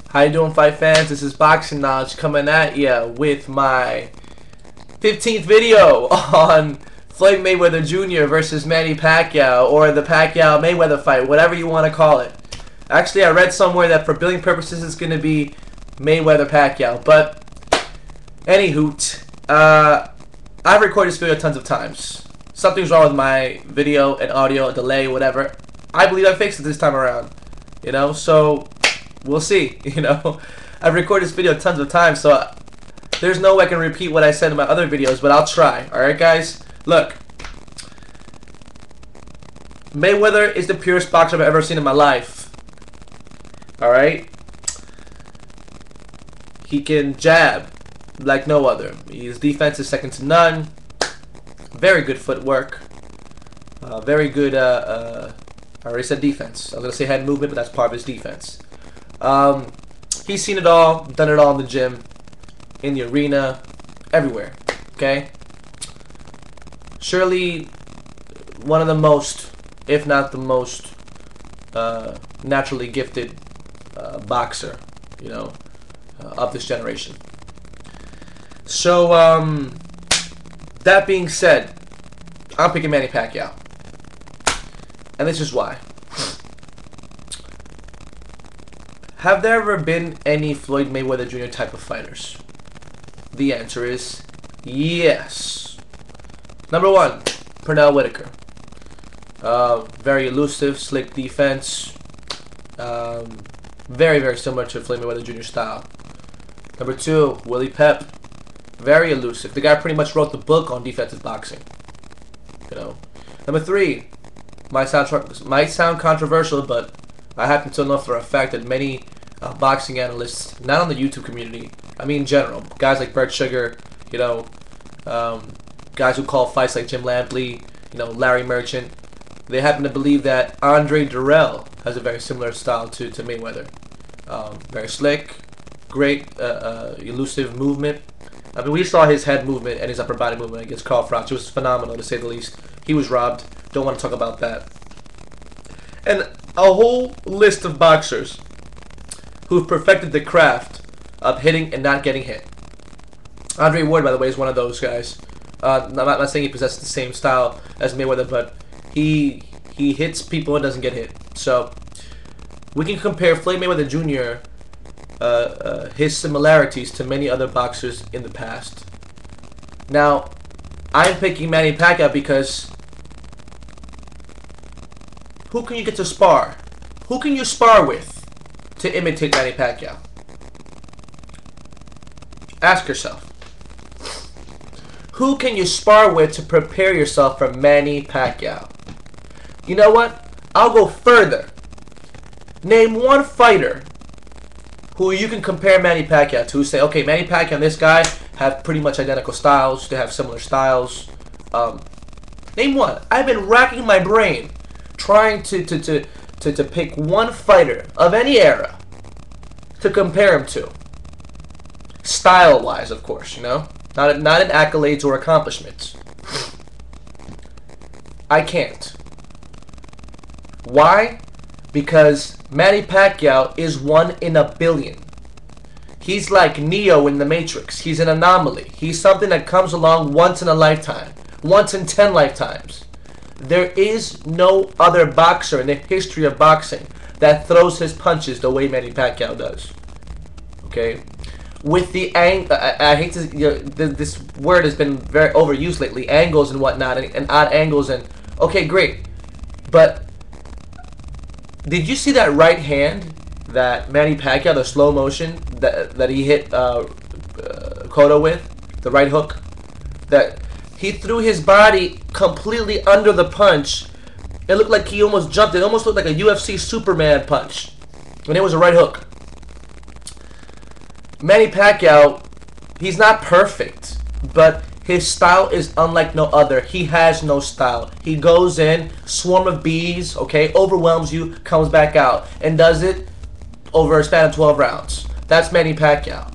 How you doing, fight fans? This is Boxing Knowledge coming at ya with my 15th video on Floyd Mayweather Jr. versus Manny Pacquiao, or the Pacquiao-Mayweather fight, whatever you want to call it. Actually, I read somewhere that for billing purposes it's going to be Mayweather-Pacquiao, but anywho, I've recorded this video tons of times. Something's wrong with my video and audio, a delay, whatever. I believe I fixed it this time around, you know, so we'll see, you know. I've recorded this video tons of times, so there's no way I can repeat what I said in my other videos, but I'll try. Alright, guys? Look. Mayweather is the purest boxer I've ever seen in my life. Alright? He can jab like no other. His defense is second to none. Very good footwork. Very good, I already said defense. I was going to say head movement, but that's part of his defense. He's seen it all, done it all in the gym, in the arena, everywhere, okay? Surely one of the most, if not the most, naturally gifted boxer, you know, of this generation. So, that being said, I'm picking Manny Pacquiao. And this is why. Have there ever been any Floyd Mayweather Jr. type of fighters? The answer is yes. Number one, Pernell Whitaker. Very elusive, slick defense. Very, very similar to Floyd Mayweather Jr. style. Number two, Willie Pep. Very elusive. The guy pretty much wrote the book on defensive boxing. You know. Number three, might sound controversial, but I happen to know for a fact that many boxing analysts, not on the YouTube community, I mean in general, guys like Bert Sugar, you know, guys who call fights like Jim Lampley, you know, Larry Merchant, they happen to believe that Andre Durrell has a very similar style to Mayweather. Very slick, great, elusive movement. I mean, we saw his head movement and his upper body movement against Carl Froch. It was phenomenal, to say the least. He was robbed. Don't want to talk about that. And a whole list of boxers who've perfected the craft of hitting and not getting hit. Andre Ward, by the way, is one of those guys. I'm not saying he possesses the same style as Mayweather, but he hits people and doesn't get hit. So we can compare Floyd Mayweather Jr. His similarities to many other boxers in the past. Now, I'm picking Manny Pacquiao because who can you get to spar? Who can you spar with to imitate Manny Pacquiao? Ask yourself. Who can you spar with to prepare yourself for Manny Pacquiao? You know what? I'll go further. Name one fighter who you can compare Manny Pacquiao to. Say, okay, Manny Pacquiao and this guy have pretty much identical styles. They have similar styles. Name one. I've been racking my brain trying to pick one fighter of any era to compare him to. Style-wise, of course, you know? Not in accolades or accomplishments. I can't. Why? Because Manny Pacquiao is 1 in a billion. He's like Neo in the Matrix. He's an anomaly. He's something that comes along once in a lifetime. Once in 10 lifetimes. There is no other boxer in the history of boxing that throws his punches the way Manny Pacquiao does. Okay? With the I hate to, you know, this word has been very overused lately, angles and whatnot, and odd angles, and okay, great. But did you see that right hand that Manny Pacquiao, the slow motion that he hit Cotto with, the right hook, that he threw his body completely under the punch? It looked like he almost jumped. It almost looked like a UFC Superman punch, and it was a right hook. Manny Pacquiao, he's not perfect, but his style is unlike no other. He has no style. He goes in, swarm of bees, okay, overwhelms you, comes back out, and does it over a span of 12 rounds. That's Manny Pacquiao.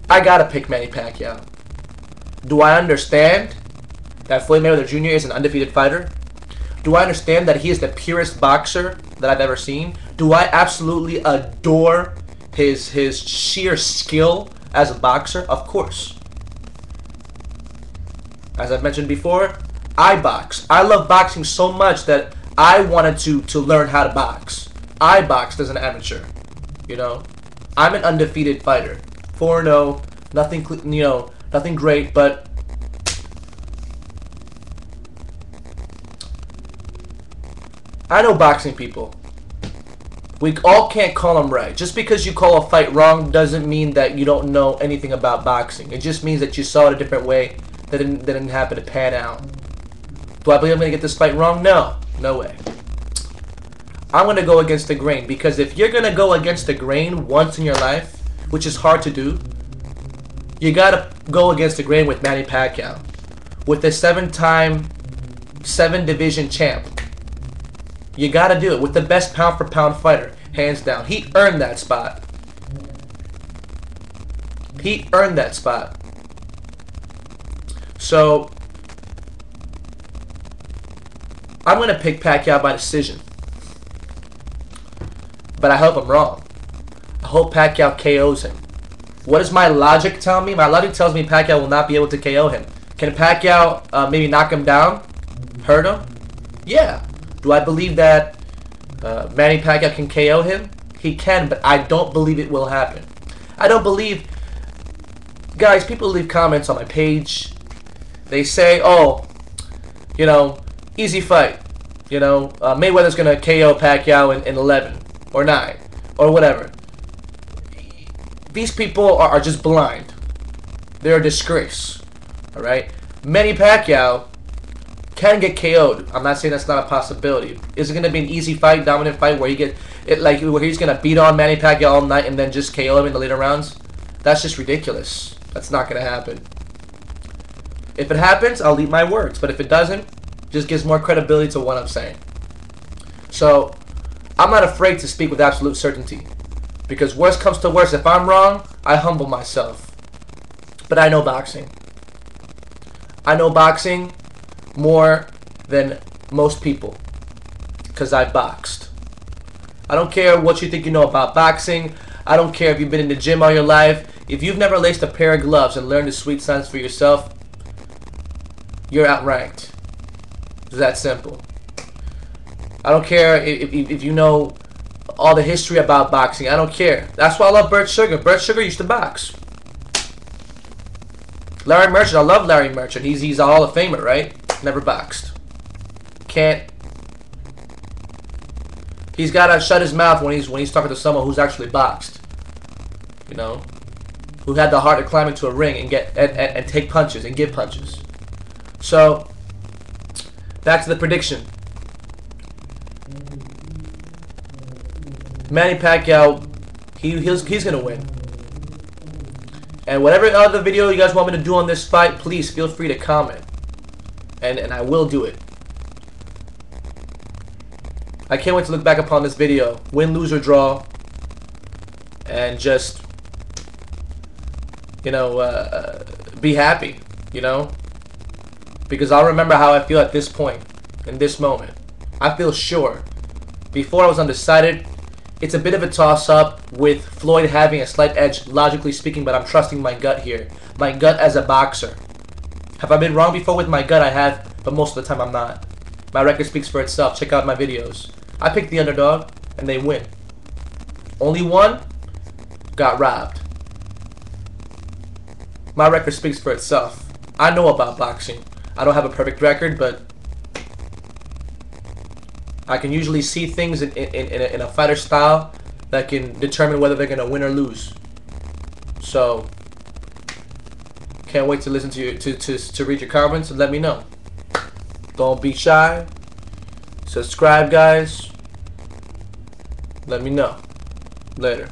I gotta pick Manny Pacquiao. Do I understand that Floyd Mayweather Jr. is an undefeated fighter? Do I understand that he is the purest boxer that I've ever seen? Do I absolutely adore his sheer skill as a boxer? Of course. As I've mentioned before, I box. I love boxing so much that I wanted to learn how to box. I boxed as an amateur. You know, I'm an undefeated fighter. 4-0, nothing, you know, nothing great, but I know boxing people. We all can't call them right. Just because you call a fight wrong doesn't mean that you don't know anything about boxing. It just means that you saw it a different way that didn't happen to pan out. Do I believe I'm going to get this fight wrong? No. No way. I'm going to go against the grain, because if you're going to go against the grain once in your life, which is hard to do, you got to go against the grain with Manny Pacquiao, with the 7-time 7-division champ. You got to do it with the best pound-for-pound fighter, hands down. He earned that spot. He earned that spot. So, I'm going to pick Pacquiao by decision. But I hope I'm wrong. I hope Pacquiao KOs him. What does my logic tell me? My logic tells me Pacquiao will not be able to KO him. Can Pacquiao maybe knock him down? Hurt him? Yeah. Do I believe that Manny Pacquiao can KO him? He can, but I don't believe it will happen. I don't believe... Guys, people leave comments on my page. They say, oh, you know, easy fight. You know, Mayweather's going to KO Pacquiao in 11 or 9 or whatever. These people are just blind. They're a disgrace. All right? Manny Pacquiao can get KO'd. I'm not saying that's not a possibility. Is it going to be an easy fight, dominant fight, where where he's going to beat on Manny Pacquiao all night and then just KO him in the later rounds? That's just ridiculous. That's not going to happen. If it happens, I'll eat my words. But if it doesn't, it just gives more credibility to what I'm saying. So, I'm not afraid to speak with absolute certainty. Because worst comes to worst, if I'm wrong, I humble myself. But I know boxing. I know boxing more than most people, because I've boxed. I don't care what you think you know about boxing. I don't care if you've been in the gym all your life. If you've never laced a pair of gloves and learned the sweet science for yourself, you're outranked. It's that simple. I don't care if you know all the history about boxing. I don't care. That's why I love Bert Sugar. Bert Sugar used to box. Larry Merchant, I love Larry Merchant. He's a Hall of Famer, right? Never boxed. Can't. He's gotta shut his mouth when he's talking to someone who's actually boxed. You know, who had the heart to climb into a ring and get and take punches and give punches. So back to the prediction. Manny Pacquiao, he's gonna win. And whatever other video you guys want me to do on this fight, please feel free to comment. And I will do it. I can't wait to look back upon this video, win, lose, or draw, and just, you know, be happy, you know? Because I'll remember how I feel at this point, in this moment. I feel sure. Before I was undecided. It's a bit of a toss-up with Floyd having a slight edge, logically speaking, but I'm trusting my gut here. My gut as a boxer. Have I been wrong before with my gut? I have, but most of the time I'm not. My record speaks for itself. Check out my videos. I picked the underdog, and they win. Only one got robbed. My record speaks for itself. I know about boxing. I don't have a perfect record, but I can usually see things in a fighter style that can determine whether they're going to win or lose. So, can't wait to listen to you, to read your comments and let me know. Don't be shy. Subscribe, guys. Let me know. Later.